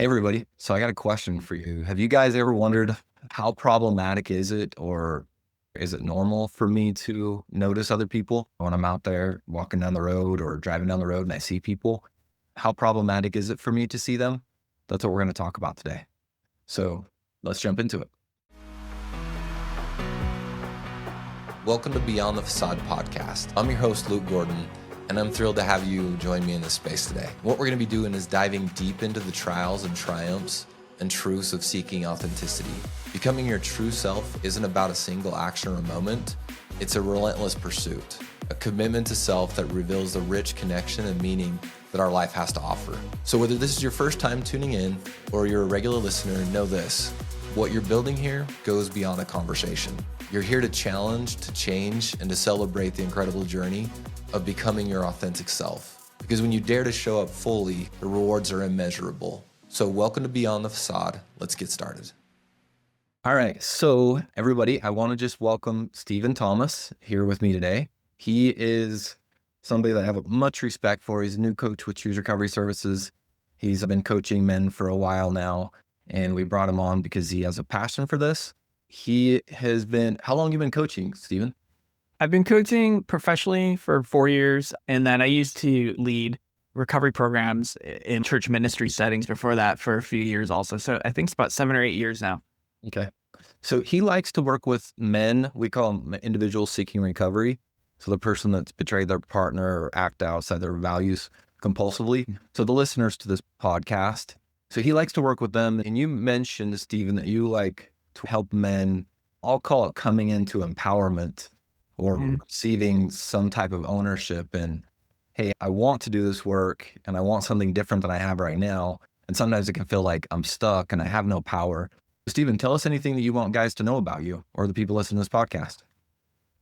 Hey everybody. So I got a question for you. Have you guys ever wondered how problematic is it or is it normal for me to notice other people when I'm out there walking down the road or driving down the road and I see people? How problematic is it for me to see them? That's what we're going to talk about today. So let's jump into it. Welcome to Beyond the Facade podcast. I'm your host, Luke Gordon, and I'm thrilled to have you join me in this space today. What we're going to be doing is diving deep into the trials and triumphs and truths of seeking authenticity. Becoming your true self isn't about a single action or moment. It's a relentless pursuit, a commitment to self that reveals the rich connection and meaning that our life has to offer. So whether this is your first time tuning in or you're a regular listener, know this: what you're building here goes beyond a conversation. You're here to challenge, to change, and to celebrate the incredible journey of becoming your authentic self. Because when you dare to show up fully, the rewards are immeasurable. So welcome to Beyond the Facade. Let's get started. All right. So everybody, I want to just welcome Stephen Thomas here with me today. He is somebody that I have much respect for. He's a new coach with Choose Recovery Services. He's been coaching men for a while now, and we brought him on because he has a passion for this. He has been, how long have you been coaching, Stephen? I've been coaching professionally for 4 years, and then I used to lead recovery programs in church ministry settings before that for a few years also. So I think it's about 7 or 8 years now. Okay. So he likes to work with men. We call them individuals seeking recovery. So the person that's betrayed their partner or act outside their values compulsively. So the listeners to this podcast. So he likes to work with them. And you mentioned, Stephen, that you like to help men, I'll call it coming into empowerment or receiving some type of ownership. And hey, I want to do this work and I want something different than I have right now. And sometimes it can feel like I'm stuck and I have no power. Stephen, tell us anything that you want guys to know about you or the people listening to this podcast.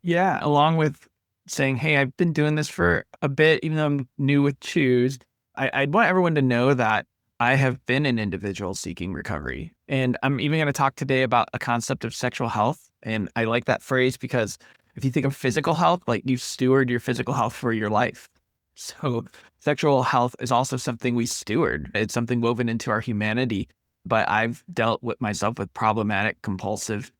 Yeah, along with saying, hey, I've been doing this for a bit, even though I'm new with Choose, I'd want everyone to know that I have been an individual seeking recovery. And I'm even going to talk today about a concept of sexual health. And I like that phrase because if you think of physical health, like you steward your physical health for your life. So sexual health is also something we steward. It's something woven into our humanity. But I've dealt with myself with problematic, compulsive,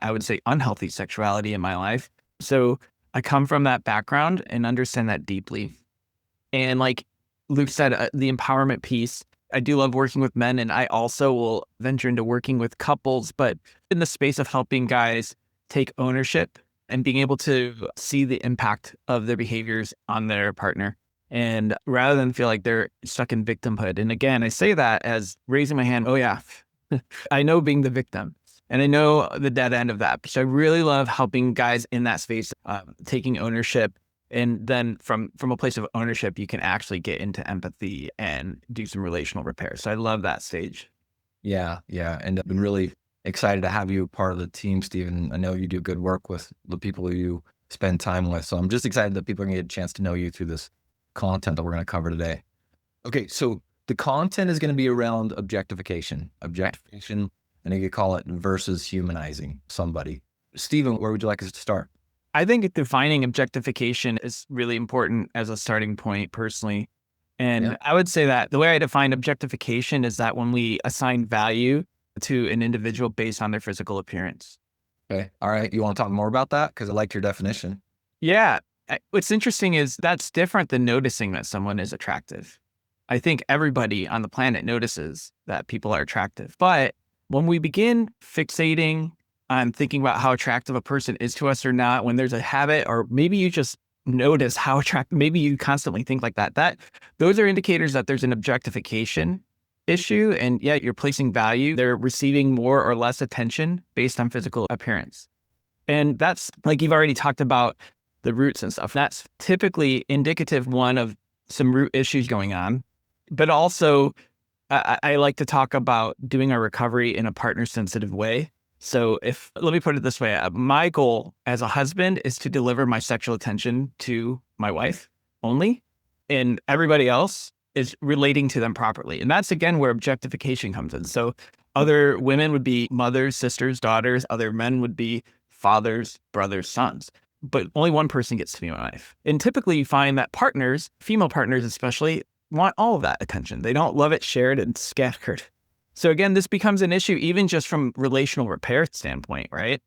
I would say unhealthy sexuality in my life. So I come from that background and understand that deeply. And like Luke said, the empowerment piece, I do love working with men, and I also will venture into working with couples, but in the space of helping guys take ownership and being able to see the impact of their behaviors on their partner. And rather than feel like they're stuck in victimhood. And again, I say that as raising my hand. Oh yeah, I know being the victim and I know the dead end of that. So I really love helping guys in that space, taking ownership. And then from a place of ownership, you can actually get into empathy and do some relational repair. So I love that stage. Yeah. And I've been really excited to have you part of the team, Stephen. I know you do good work with the people who you spend time with. So I'm just excited that people are going to get a chance to know you through this content that we're going to cover today. Okay, so the content is going to be around objectification, and you could call it versus humanizing somebody. Stephen, where would you like us to start? I think defining objectification is really important as a starting point personally. And I would say that the way I define objectification is that when we assign value to an individual based on their physical appearance. Okay. All right. You want to talk more about that? Because I liked your definition. Yeah. What's interesting is that's different than noticing that someone is attractive. I think everybody on the planet notices that people are attractive. But when we begin fixating on thinking about how attractive a person is to us or not, when there's a habit, or maybe you just notice how attractive, maybe you constantly think like that those are indicators that there's an objectification issue. And yeah, you're placing value. They're receiving more or less attention based on physical appearance. And that's like you've already talked about the roots and stuff. That's typically indicative, one, of some root issues going on. But also, I like to talk about doing our recovery in a partner-sensitive way. So let me put it this way, my goal as a husband is to deliver my sexual attention to my wife only, and everybody else is relating to them properly. And that's, again, where objectification comes in. So other women would be mothers, sisters, daughters. Other men would be fathers, brothers, sons. But only one person gets to be my wife. And typically you find that partners, female partners especially, want all of that attention. They don't love it shared and scattered. So again, this becomes an issue even just from relational repair standpoint, right?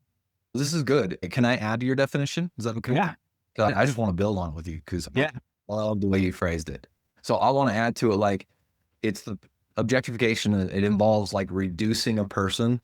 This is good. Can I add to your definition? Is that okay? Yeah. I just want to build on it with you because Yeah. I love the way you phrased it. So I want to add to it, like, it's the objectification. It involves like reducing a person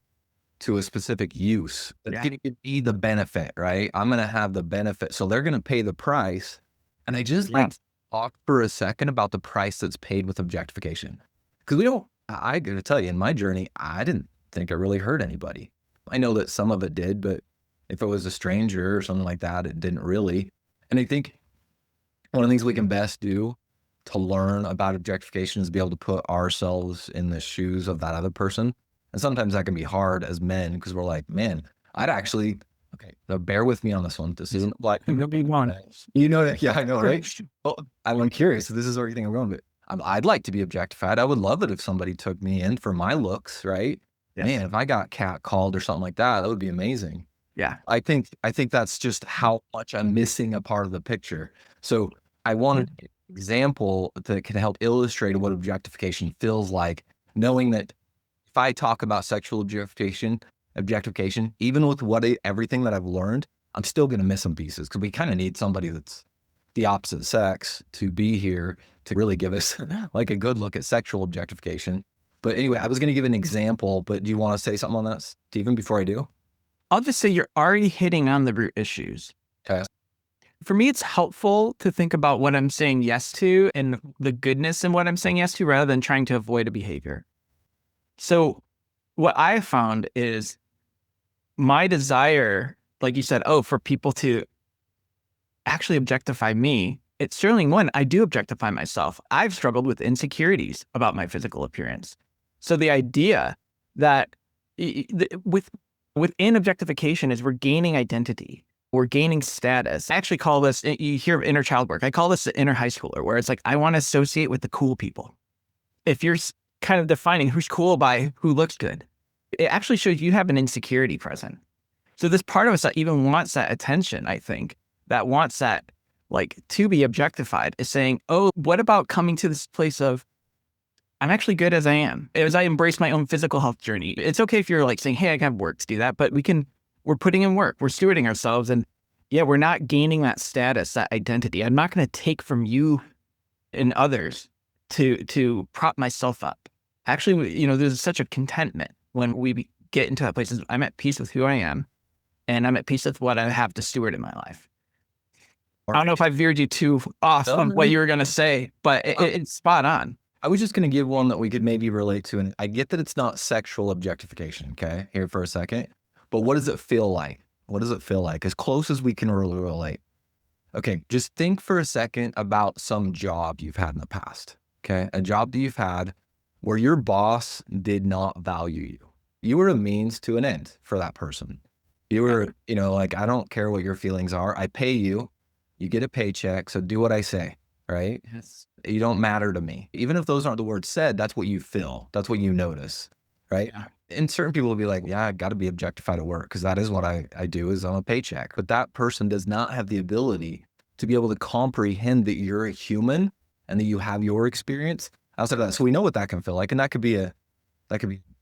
to a specific use. That's going to give me the benefit, right? I'm going to have the benefit. So they're going to pay the price. And I just like to talk for a second about the price that's paid with objectification. Because I got to tell you, in my journey, I didn't think I really hurt anybody. I know that some of it did, but if it was a stranger or something like that, it didn't really. And I think one of the things we can best do to learn about objectification is be able to put ourselves in the shoes of that other person. And sometimes that can be hard as men because we're like, man, I'd actually, okay, so bear with me on this one. This isn't like, You know that, yeah, I know, right? Well, I'm curious. This is where you think I'm going, but I'd like to be objectified. I would love it if somebody took me in for my looks, right? Yes. Man, if I got catcalled or something like that, that would be amazing. Yeah. I think that's just how much I'm missing a part of the picture. So I wanted an example that can help illustrate what objectification feels like, knowing that if I talk about sexual objectification, even with everything that I've learned, I'm still going to miss some pieces because we kind of need somebody that's the opposite sex to be here to really give us like a good look at sexual objectification. But anyway, I was going to give an example, but do you want to say something on that, Stephen, before I do? I'll just say you're already hitting on the root issues. Okay. For me, it's helpful to think about what I'm saying yes to and the goodness in what I'm saying yes to rather than trying to avoid a behavior. So what I found is my desire, like you said, for people to actually objectify me. It's certainly one, I do objectify myself. I've struggled with insecurities about my physical appearance. So the idea that within objectification is we're gaining identity, we're gaining status. I actually call this, you hear of inner child work, I call this the inner high schooler, where it's like, I want to associate with the cool people. If you're kind of defining who's cool by who looks good, it actually shows you have an insecurity present. So this part of us that even wants that attention, I think, that wants that, like, to be objectified is saying, oh, what about coming to this place of, I'm actually good as I am, as I embrace my own physical health journey. It's okay if you're like saying, hey, I have work to do that, but we're putting in work, we're stewarding ourselves. And yeah, we're not gaining that status, that identity. I'm not going to take from you and others to prop myself up. Actually, there's such a contentment when we get into that place. I'm at peace with who I am, and I'm at peace with what I have to steward in my life. I don't know if I veered you too off on what you were going to say, but it's spot on. I was just going to give one that we could maybe relate to. And I get that it's not sexual objectification, okay, here for a second. But what does it feel like? What does it feel like? As close as we can really relate. Okay, just think for a second about some job you've had in the past, okay? A job that you've had where your boss did not value you. You were a means to an end for that person. You were, like, I don't care what your feelings are. I pay you. You get a paycheck, so do what I say, right? Yes. You don't matter to me. Even if those aren't the words said, that's what you feel. That's what you notice, right? Yeah. And certain people will be like, yeah, I got to be objectified at work because that is what I do is I'm a paycheck. But that person does not have the ability to be able to comprehend that you're a human and that you have your experience outside of that. So we know what that can feel like. And that could be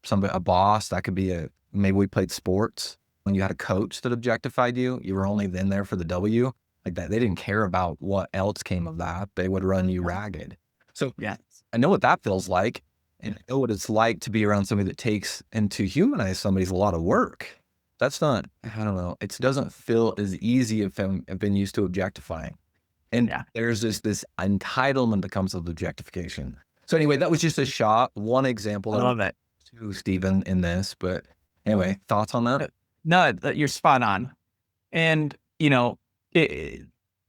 somebody, a boss. That could be maybe we played sports when you had a coach that objectified you. You were only then there for the W. Like that, they didn't care about what else came of that. They would run you ragged. So yes. I know what that feels like. And I know what it's like to be around somebody that takes and to humanize somebody's a lot of work. That's not, I don't know. It doesn't feel as easy if I've been used to objectifying. And there's this entitlement that comes with objectification. So anyway, that was just a shot, one example. I love it. To Stephen in this, but anyway, thoughts on that? No, you're spot on. And,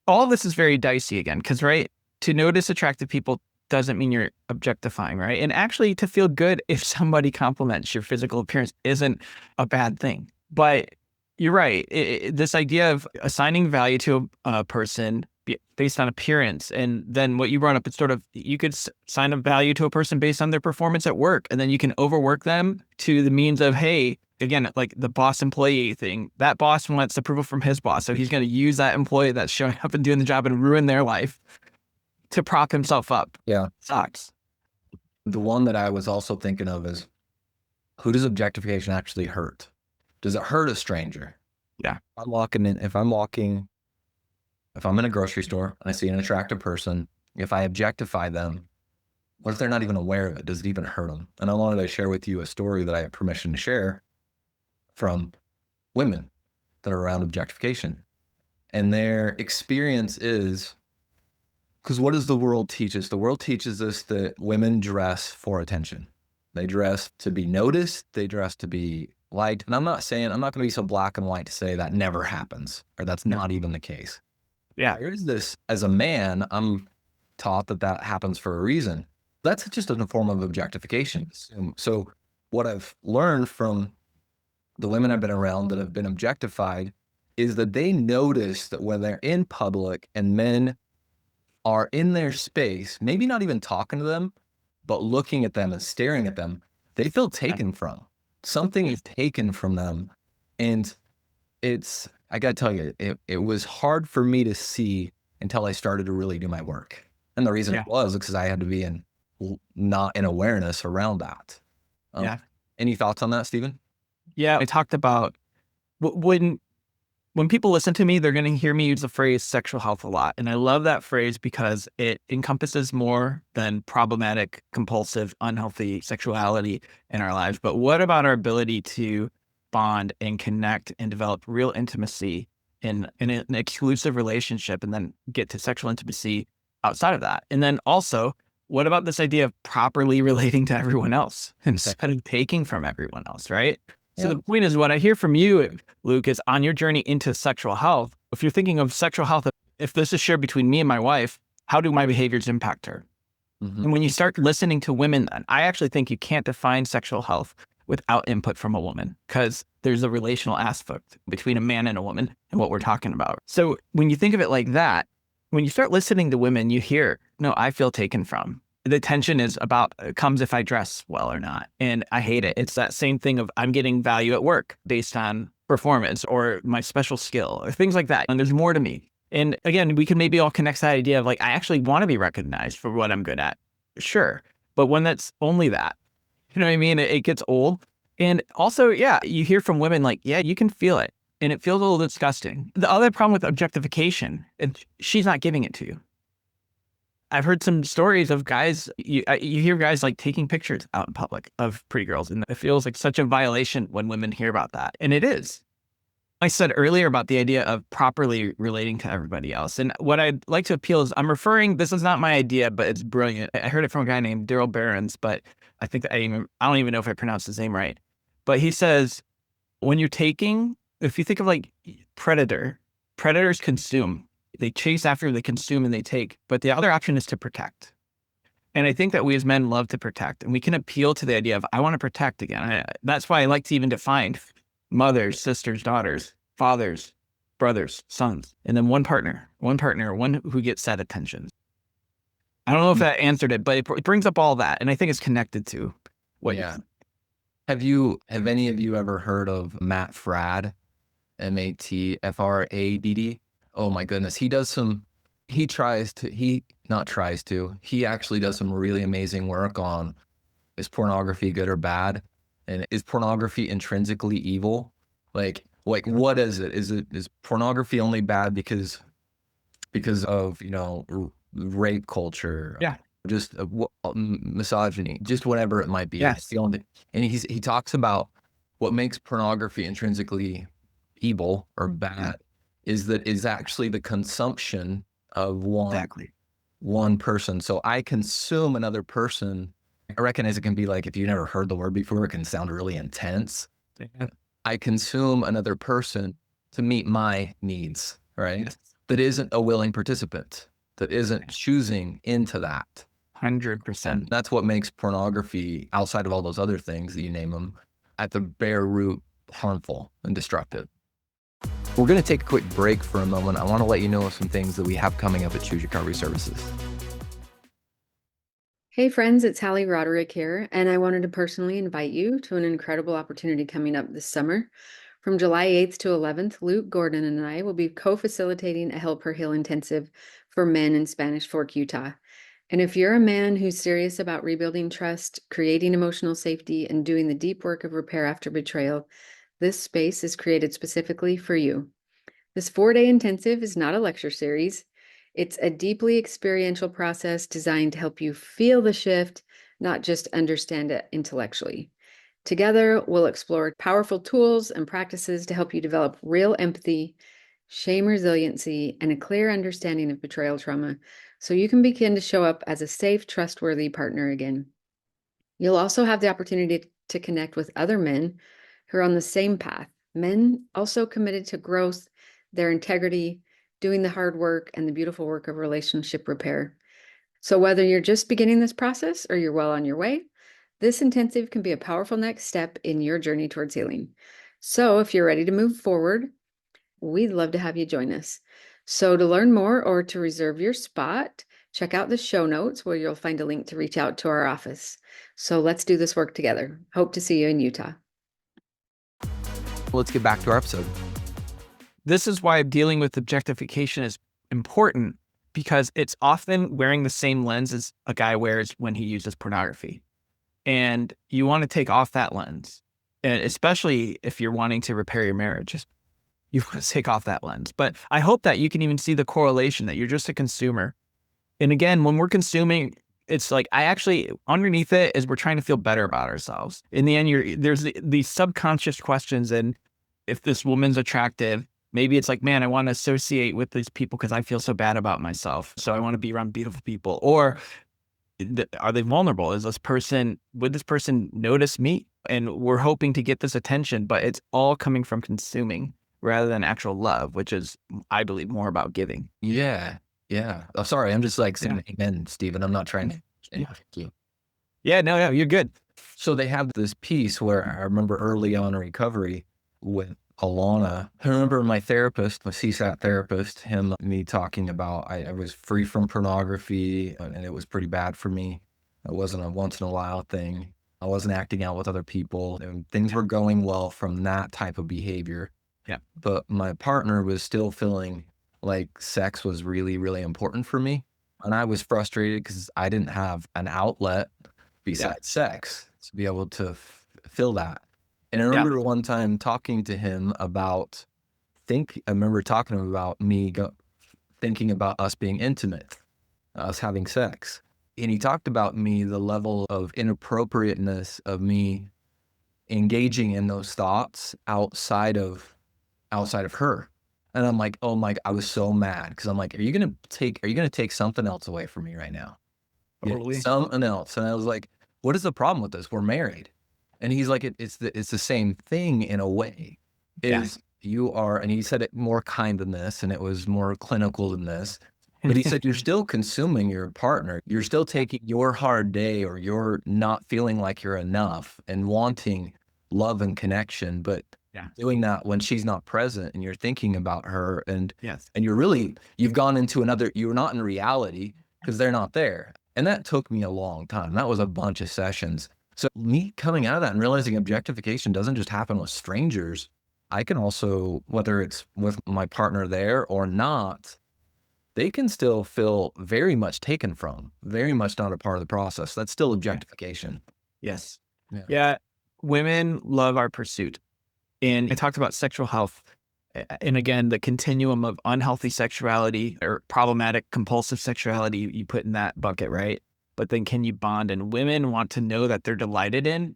all of this is very dicey again, because, right, to notice attractive people doesn't mean you're objectifying, right? And actually to feel good if somebody compliments your physical appearance isn't a bad thing. But you're right. This idea of assigning value to a person based on appearance, and then what you brought up, it's sort of, you could assign a value to a person based on their performance at work, and then you can overwork them to the means of, hey, again, like the boss employee thing, that boss wants approval from his boss. So he's going to use that employee that's showing up and doing the job and ruin their life to prop himself up. Yeah. Sucks. The one that I was also thinking of is who does objectification actually hurt? Does it hurt a stranger? Yeah. I'm walking in, if I'm in a grocery store and I see an attractive person, if I objectify them, what if they're not even aware of it? Does it even hurt them? And I wanted to share with you a story that I have permission to share from women that are around objectification. And their experience is, because what does the world teach us? The world teaches us that women dress for attention. They dress to be noticed. They dress to be liked. And I'm not going to be so black and white to say that never happens, or that's not even the case. Yeah. There is this, as a man, I'm taught that happens for a reason. That's just a form of objectification. So what I've learned from the women I've been around that have been objectified is that they notice that when they're in public and men are in their space, maybe not even talking to them, but looking at them and staring at them, they feel taken from. Something is taken from them. And I got to tell you, it was hard for me to see until I started to really do my work. And the reason it was because I had to be not in awareness around that. Any thoughts on that, Stephen? Yeah. I talked about when people listen to me, they're going to hear me use the phrase sexual health a lot. And I love that phrase because it encompasses more than problematic, compulsive, unhealthy sexuality in our lives. But what about our ability to bond and connect and develop real intimacy in an exclusive relationship and then get to sexual intimacy outside of that? And then also, what about this idea of properly relating to everyone else instead of taking from everyone else, right? So the point is, what I hear from you, Luke, is on your journey into sexual health, if you're thinking of sexual health, if this is shared between me and my wife, how do my behaviors impact her? And when you start listening to women, then I actually think you can't define sexual health without input from a woman, because there's a relational aspect between a man and a woman and what we're talking about. So when you think of it like that, when you start listening to women, you hear, no, I feel taken from. The tension is about comes if I dress well or not. And I hate it. It's that same thing of I'm getting value at work based on performance or my special skill or things like that. And there's more to me. And again, we can maybe all connect that idea of like, I actually want to be recognized for what I'm good at. Sure. But when that's only that, you know what I mean? It gets old. And also, you hear from women like, you can feel it. And it feels a little disgusting. The other problem with objectification, and she's not giving it to you. I've heard some stories of guys, you hear guys like taking pictures out in public of pretty girls, and it feels like such a violation when women hear about that. And it is. I said earlier about the idea of properly relating to everybody else. And what I'd like to appeal is this is not my idea, but it's brilliant. I heard it from a guy named Daryl Barons, but I think that I don't even know if I pronounced his name right. But he says, when you're taking, if you think of like predators consume. They chase after, they consume, and they take. But the other option is to protect. And I think that we as men love to protect. And we can appeal to the idea of, I want to protect again. That's why I like to even define mothers, sisters, daughters, fathers, brothers, sons, and then one partner, one who gets that attention. I don't know if that answered it, but it brings up all that. And I think it's connected to what you Have any of you ever heard of Matt Fradd? MATFRADD? Oh my goodness. He actually does some really amazing work on, is pornography good or bad? And is pornography intrinsically evil? Like what is it? Is pornography only bad because of, rape culture? Yeah. Just misogyny, just whatever it might be. Yes. And he talks about what makes pornography intrinsically evil or bad is actually the consumption of one person. So I consume another person. I recognize it can be like, if you never heard the word before, it can sound really intense. Yeah. I consume another person to meet my needs, right? Yes. That isn't a willing participant, that isn't choosing into that. 100%. That's what makes pornography, outside of all those other things that you name them, at the bare root, harmful and destructive. We're going to take a quick break for a moment. I want to let you know of some things that we have coming up at Choose Recovery Services. Hey friends, it's Hallie Roderick here, and I wanted to personally invite you to an incredible opportunity coming up this summer. From July 8th to 11th, Luke Gordon and I will be co-facilitating a Help Her Heal intensive for men in Spanish Fork, Utah. And if you're a man who's serious about rebuilding trust, creating emotional safety, and doing the deep work of repair after betrayal, this space is created specifically for you. This 4-day intensive is not a lecture series. It's a deeply experiential process designed to help you feel the shift, not just understand it intellectually. Together, we'll explore powerful tools and practices to help you develop real empathy, shame resiliency, and a clear understanding of betrayal trauma so you can begin to show up as a safe, trustworthy partner again. You'll also have the opportunity to connect with other men who are on the same path, men also committed to growth, their integrity, doing the hard work, and the beautiful work of relationship repair. So whether you're just beginning this process or you're well on your way, this intensive can be a powerful next step in your journey towards healing. So if you're ready to move forward, we'd love to have you join us. So to learn more or to reserve your spot, check out the show notes where you'll find a link to reach out to our office. So let's do this work together. Hope to see you in Utah. Let's get back to our episode. This is why dealing with objectification is important, because it's often wearing the same lens as a guy wears when he uses pornography. And you want to take off that lens, and especially if you're wanting to repair your marriage. You want to take off that lens. But I hope that you can even see the correlation that you're just a consumer. And again, when we're consuming, it's like, underneath it is we're trying to feel better about ourselves. In the end, there's these subconscious questions. And if this woman's attractive, maybe it's like, man, I want to associate with these people because I feel so bad about myself. So I want to be around beautiful people. Or are they vulnerable? Would this person notice me? And we're hoping to get this attention, but it's all coming from consuming rather than actual love, which is, I believe, more about giving. Yeah. Oh, sorry. I'm just like saying amen, Stephen. I'm not trying to. Yeah, no, you're good. So they have this piece where I remember early on in recovery with Alana. I remember my therapist, my CSAT therapist, me talking about I was free from pornography and it was pretty bad for me. It wasn't a once in a while thing. I wasn't acting out with other people, and things were going well from that type of behavior. Yeah. But my partner was still feeling like sex was really, really important for me. And I was frustrated because I didn't have an outlet besides sex to be able to fill that. And I remember one time talking to him about, I remember talking to him about thinking about us being intimate, us having sex. And he talked about the level of inappropriateness of me engaging in those thoughts outside of her. And I'm like, oh my, I was so mad because I'm like, are you going to take something else away from me right now? Totally. Something else. And I was like, what is the problem with this? We're married. And he's like, it's the same thing in a way. You are, and he said it more kind than this, and it was more clinical than this. But he said, you're still consuming your partner. You're still taking your hard day, or you're not feeling like you're enough and wanting love and connection, but doing that when she's not present and you're thinking about her and you've gone into you're not in reality because they're not there. And that took me a long time. That was a bunch of sessions. So me coming out of that and realizing objectification doesn't just happen with strangers. I can also, whether it's with my partner there or not, they can still feel very much taken from, very much not a part of the process. That's still objectification. Yes. Yeah. Women love our pursuit. And I talked about sexual health. And again, the continuum of unhealthy sexuality or problematic compulsive sexuality, you put in that bucket, right? But then can you bond? And women want to know that they're delighted in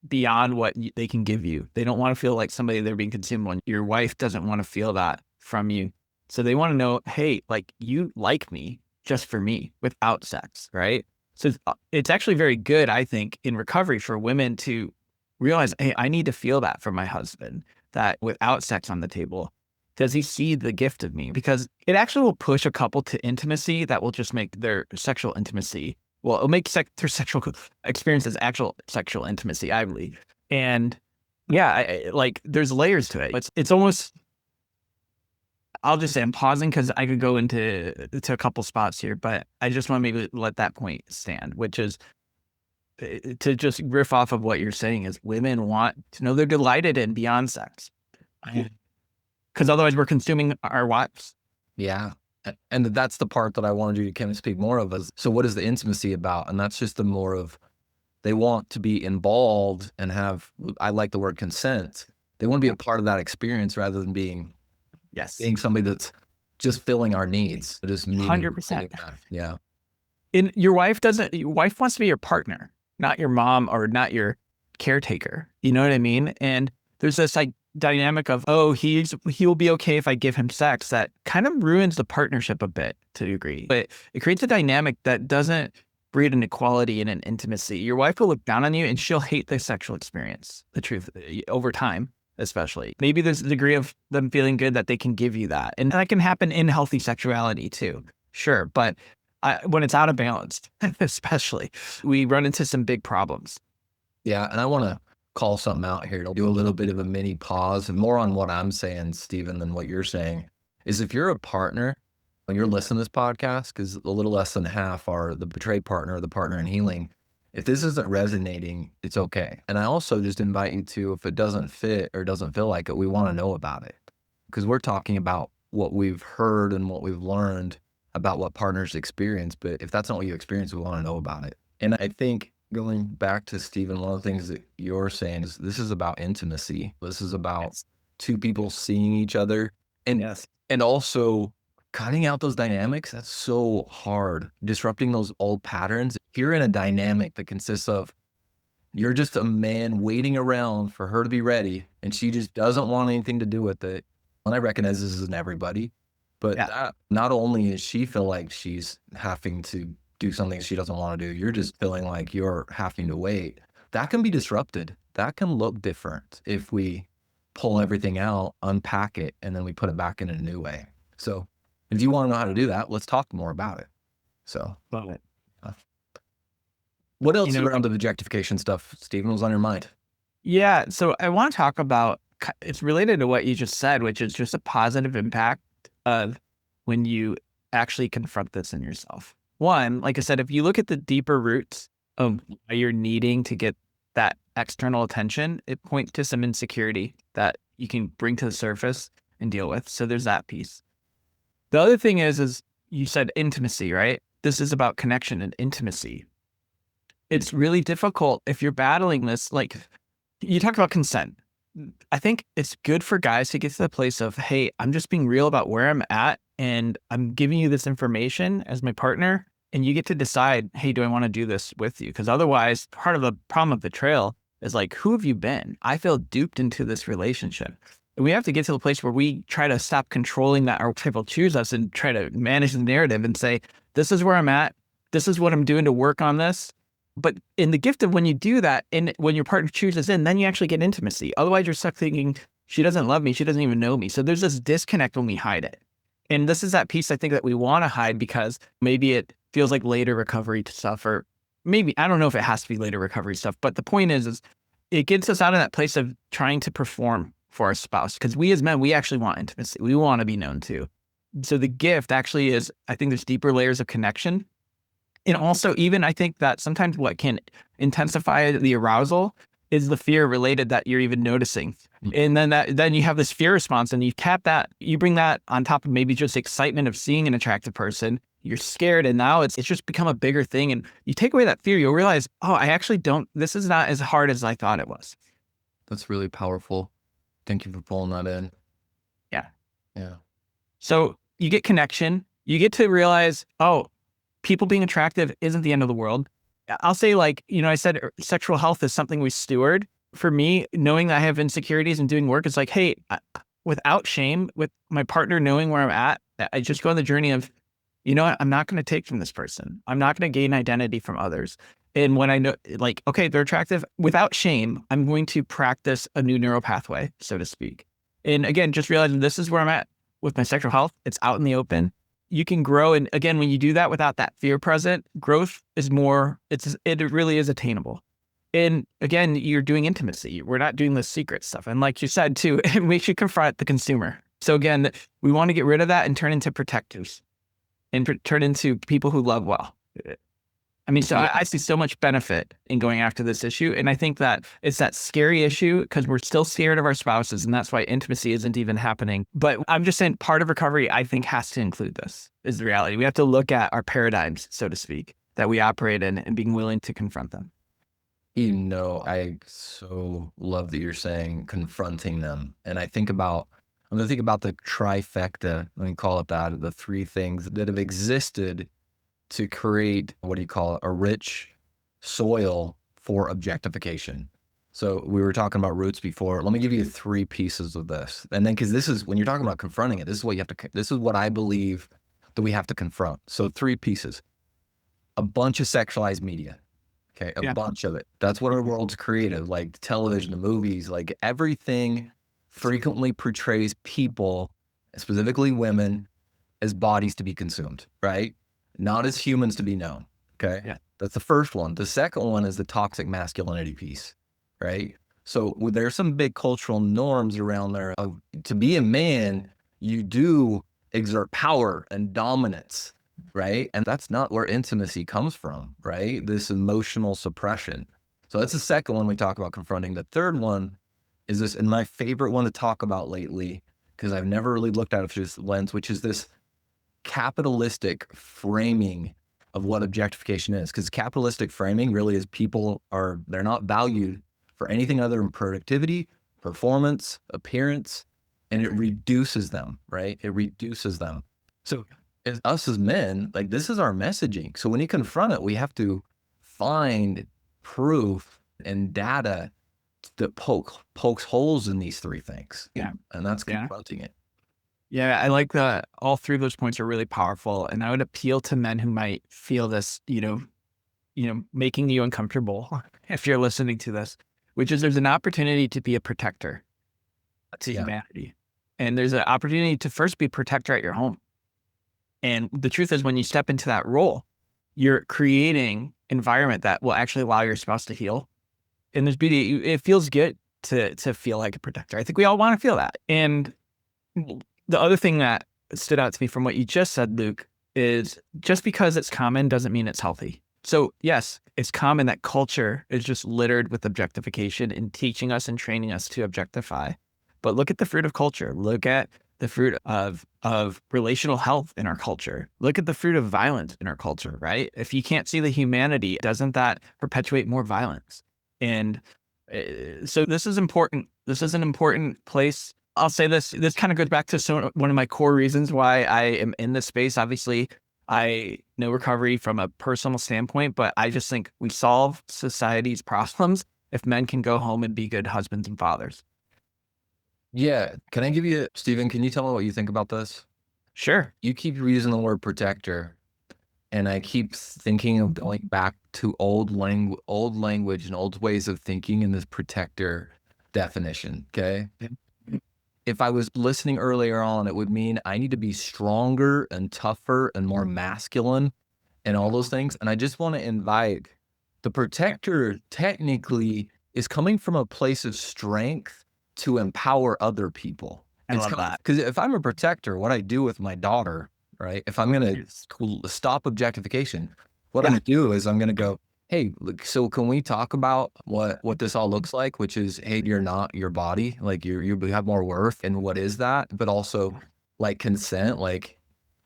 beyond what they can give you. They don't want to feel like somebody they're being consumed on. Your wife doesn't want to feel that from you. So they want to know, hey, like you like me just for me without sex, right? So it's actually very good, I think, in recovery for women to realize, hey, I need to feel that from my husband, that without sex on the table, does he see the gift of me? Because it actually will push a couple to intimacy that will just make their sexual intimacy, it'll make their sexual experiences actual sexual intimacy, I believe. And there's layers to it. It's almost, I'll just say I'm pausing because I could go into a couple spots here, but I just want to maybe let that point stand, which is to just riff off of what you're saying is women want to know they're delighted in beyond sex. Because otherwise we're consuming our wives. Yeah. And that's the part that I wanted you to kind of speak more of is, so what is the intimacy about? And that's just the more of, they want to be involved and have, I like the word consent. They want to be a part of that experience rather than being somebody that's just filling our needs. Just 100%. Yeah. And your wife wants to be your partner, not your mom or not your caretaker. You know what I mean? And there's this like dynamic of, oh, he will be okay if I give him sex, that kind of ruins the partnership a bit to a degree. But it creates a dynamic that doesn't breed an equality and an intimacy. Your wife will look down on you and she'll hate the sexual experience, the truth, over time, especially. Maybe there's a degree of them feeling good that they can give you that. And that can happen in healthy sexuality too. Sure. But when it's out of balance, especially, we run into some big problems. Yeah. And I want to call something out here to do a little bit of a mini pause and more on what I'm saying, Stephen, than what you're saying, is if you're a partner, when you're listening to this podcast, because a little less than half are the betrayed partner or the partner in healing. If this isn't resonating, it's okay. And I also just invite you to, if it doesn't fit or doesn't feel like it, we want to know about it. Because we're talking about what we've heard and what we've learned about what partners experience. But if that's not what you experience, we want to know about it. And I think going back to Stephen, one of the things that you're saying is this is about intimacy. This is about two people seeing each other and also cutting out those dynamics. That's so hard. Disrupting those old patterns. You're in a dynamic that consists of, you're just a man waiting around for her to be ready and she just doesn't want anything to do with it. And I recognize this isn't everybody, but that, not only is she feel like she's having to do something she doesn't want to do, you're just feeling like you're having to wait. That can be disrupted. That can look different if we pull everything out, unpack it, and then we put it back in a new way. So if you want to know how to do that, let's talk more about it. So love it. What else around the objectification stuff, Stephen, was on your mind? Yeah. So I want to talk about, it's related to what you just said, which is just a positive impact of when you actually confront this in yourself. One, like I said, if you look at the deeper roots of why you're needing to get that external attention, it points to some insecurity that you can bring to the surface and deal with. So there's that piece. The other thing is you said intimacy, right? This is about connection and intimacy. It's really difficult if you're battling this. Like you talked about consent. I think it's good for guys to get to the place of, hey, I'm just being real about where I'm at and I'm giving you this information as my partner. And you get to decide, hey, do I want to do this with you? Because otherwise, part of the problem of betrayal is like, who have you been? I feel duped into this relationship. And we have to get to the place where we try to stop controlling that our people choose us and try to manage the narrative and say, this is where I'm at. This is what I'm doing to work on this. But in the gift of when you do that, and when your partner chooses in, then you actually get intimacy. Otherwise, you're stuck thinking, she doesn't love me. She doesn't even know me. So there's this disconnect when we hide it. And this is that piece I think that we want to hide because maybe it feels like later recovery stuff, or maybe, I don't know if it has to be later recovery stuff, but the point is it gets us out of that place of trying to perform for our spouse. Because we as men, we actually want intimacy. We want to be known too. So the gift actually is, I think there's deeper layers of connection. And also even I think that sometimes what can intensify the arousal is the fear related that you're even noticing. And then you have this fear response and you cap that, you bring that on top of maybe just excitement of seeing an attractive person. You're scared and now it's just become a bigger thing. And you take away that fear, you'll realize, oh, I actually don't, this is not as hard as I thought it was. That's really powerful. Thank you for pulling that in. Yeah. Yeah. So you get connection, you get to realize, oh, people being attractive isn't the end of the world. I'll say like, I said sexual health is something we steward. For me, knowing that I have insecurities and doing work, it's like, hey, without shame, with my partner knowing where I'm at, I just go on the journey of, you know what, I'm not going to take from this person. I'm not going to gain identity from others. And when I know, like, okay, they're attractive, without shame, I'm going to practice a new neural pathway, so to speak. And again, just realizing this is where I'm at with my sexual health. It's out in the open. You can grow. And again, when you do that without that fear present, growth is more, it really is attainable. And again, you're doing intimacy. We're not doing the secret stuff. And like you said too, we should confront the consumer. So again, we want to get rid of that and turn into protectors and turn into people who love well. I mean, so I see so much benefit in going after this issue. And I think that it's that scary issue because we're still scared of our spouses. And that's why intimacy isn't even happening. But I'm just saying part of recovery, I think, has to include this, is the reality. We have to look at our paradigms, so to speak, that we operate in and being willing to confront them. I so love that you're saying confronting them. And I'm going to think about the trifecta, let me call it that, the three things that have existed to create, a rich soil for objectification. So we were talking about roots before. Let me give you three pieces of this. And then, because this is, when you're talking about confronting it, this is what I believe that we have to confront. So three pieces. A bunch of sexualized media. Okay, a bunch of it. That's what our world's created, like television, the movies, like everything frequently portrays people, specifically women, as bodies to be consumed, right? Not as humans to be known. Okay. Yeah. That's the first one. The second one is the toxic masculinity piece, right? So there's some big cultural norms around there of, to be a man, you do exert power and dominance, right? And that's not where intimacy comes from, right? This emotional suppression. So that's the second one we talk about confronting. The third one is this, and my favorite one to talk about lately, because I've never really looked at it through this lens, which is this capitalistic framing of what objectification is. Because capitalistic framing really is they're not valued for anything other than productivity, performance, appearance, and it reduces them, right? It reduces them. So us as men, like, this is our messaging. So when you confront it, we have to find proof and data that pokes holes in these three things. Yeah. And that's confronting it. Yeah, I like that. All three of those points are really powerful. And I would appeal to men who might feel this, making you uncomfortable if you're listening to this, which is there's an opportunity to be a protector to humanity. And there's an opportunity to first be a protector at your home. And the truth is, when you step into that role, you're creating environment that will actually allow your spouse to heal. And there's beauty. It feels good to feel like a protector. I think we all want to feel that. And the other thing that stood out to me from what you just said, Luke, is just because it's common doesn't mean it's healthy. So yes, it's common that culture is just littered with objectification and teaching us and training us to objectify. But look at the fruit of culture. Look at the fruit of relational health in our culture. Look at the fruit of violence in our culture, right? If you can't see the humanity, doesn't that perpetuate more violence? And so this is important. This is an important place. I'll say this kind of goes back to one of my core reasons why I am in this space. Obviously, I know recovery from a personal standpoint, but I just think we solve society's problems if men can go home and be good husbands and fathers. Yeah. Can I give you, Stephen, can you tell me what you think about this? Sure. You keep using the word protector, and I keep thinking of going back to old language and old ways of thinking in this protector definition, okay? If I was listening earlier on, it would mean I need to be stronger and tougher and more masculine and all those things. And I just want to invite the protector technically is coming from a place of strength to empower other people. I love that. Because if I'm a protector, what I do with my daughter, right? If I'm going to stop objectification, what I'm going to do is I'm going to go, hey, so can we talk about what this all looks like? Which is, hey, you're not your body, like you have more worth, and what is that? But also, like, consent, like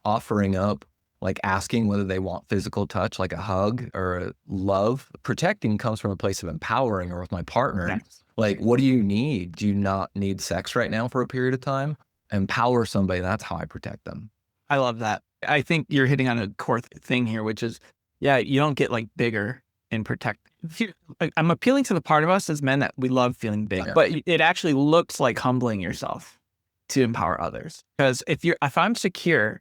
offering up, like asking whether they want physical touch, like a hug or a love. Protecting comes from a place of empowering, or with my partner. Yes. Like, what do you need? Do you not need sex right now for a period of time? Empower somebody. That's how I protect them. I love that. I think you're hitting on a core thing here, which is, you don't get like bigger and protect. I'm appealing to the part of us as men that we love feeling big, but it actually looks like humbling yourself to empower others. Because if I'm secure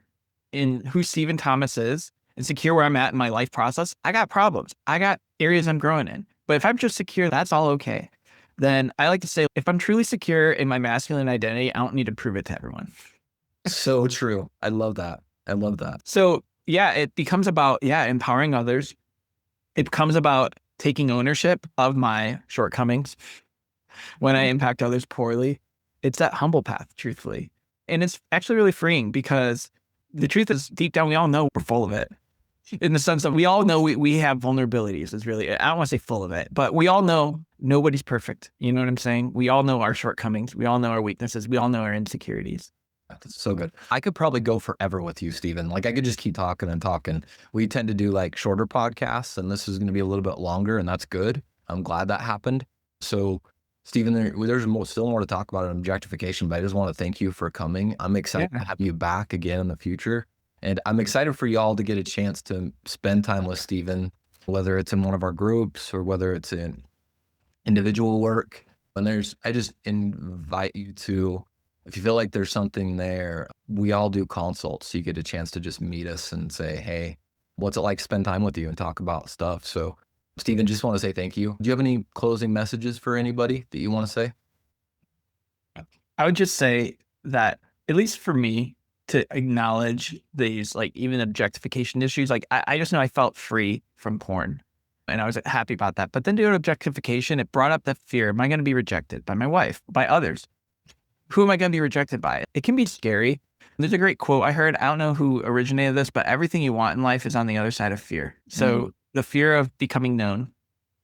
in who Stephen Thomas is and secure where I'm at in my life process, I got problems. I got areas I'm growing in. But if I'm just secure, that's all okay. Then I like to say, if I'm truly secure in my masculine identity, I don't need to prove it to everyone. So true. I love that. I love that. So it becomes about, empowering others. It becomes about taking ownership of my shortcomings when I impact others poorly. It's that humble path, truthfully. And it's actually really freeing, because the truth is, deep down, we all know we're full of it. in the sense that we all know we have vulnerabilities. It's really, I don't want to say full of it, but we all know nobody's perfect. You know what I'm saying? We all know our shortcomings. We all know our weaknesses. We all know our insecurities. That's so good. I could probably go forever with you, Stephen. Like, I could just keep talking and talking. We tend to do like shorter podcasts, and this is going to be a little bit longer, and that's good. I'm glad that happened. So, Stephen, there's still more to talk about in objectification, but I just want to thank you for coming. I'm excited to have you back again in the future. And I'm excited for y'all to get a chance to spend time with Stephen, whether it's in one of our groups or whether it's in individual work. And I just invite you to, if you feel like there's something there, we all do consults. So you get a chance to just meet us and say, hey, what's it like to spend time with you and talk about stuff? So, Stephen, just want to say thank you. Do you have any closing messages for anybody that you want to say? I would just say that, at least for me, to acknowledge these, like, even objectification issues, like, I just know I felt free from porn. And I was happy about that. But then doing objectification, it brought up the fear. Am I going to be rejected by my wife, by others? Who am I going to be rejected by? It can be scary. There's a great quote I heard. I don't know who originated this, but everything you want in life is on the other side of fear. So the fear of becoming known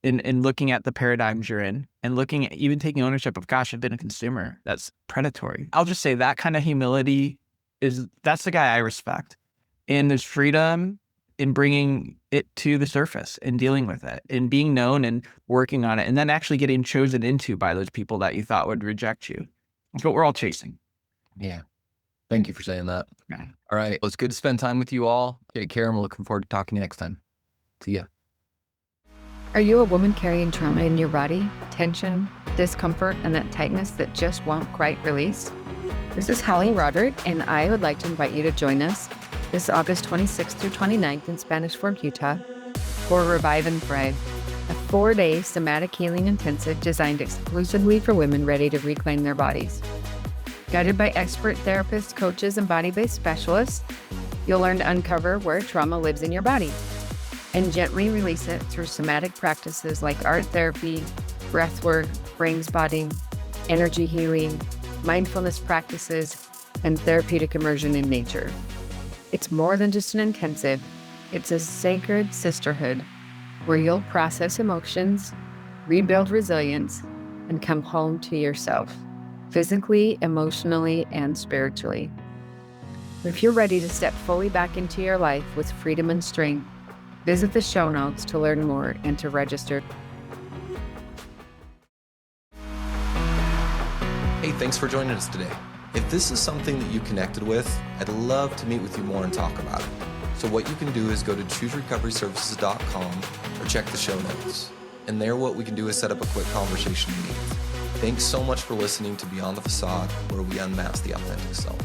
and looking at the paradigms you're in and looking at even taking ownership of, gosh, I've been a consumer. That's predatory. I'll just say that kind of humility that's the guy I respect. And there's freedom in bringing it to the surface and dealing with it and being known and working on it and then actually getting chosen into by those people that you thought would reject you. That's what we're all chasing. Yeah. Thank you for saying that. Okay. All right. Well, it's good to spend time with you all. Take care. I'm looking forward to talking to you next time. See ya. Are you a woman carrying trauma in your body, tension, discomfort, and that tightness that just won't quite release? This is Holly Roderick, and I would like to invite you to join us this August 26th through 29th in Spanish Fork, Utah, for Revive and Thrive, a 4-day somatic healing intensive designed exclusively for women ready to reclaim their bodies. Guided by expert therapists, coaches, and body-based specialists, you'll learn to uncover where trauma lives in your body and gently release it through somatic practices like art therapy, breathwork, brain spotting, energy healing, mindfulness practices, and therapeutic immersion in nature. It's more than just an intensive. It's a sacred sisterhood where you'll process emotions, rebuild resilience, and come home to yourself, physically, emotionally, and spiritually. If you're ready to step fully back into your life with freedom and strength, visit the show notes to learn more and to register. Hey, thanks for joining us today. If this is something that you connected with, I'd love to meet with you more and talk about it. So what you can do is go to chooserecoveryservices.com or check the show notes. And there what we can do is set up a quick conversation to meet. Thanks so much for listening to Beyond the Facade, where we unmask the authentic self.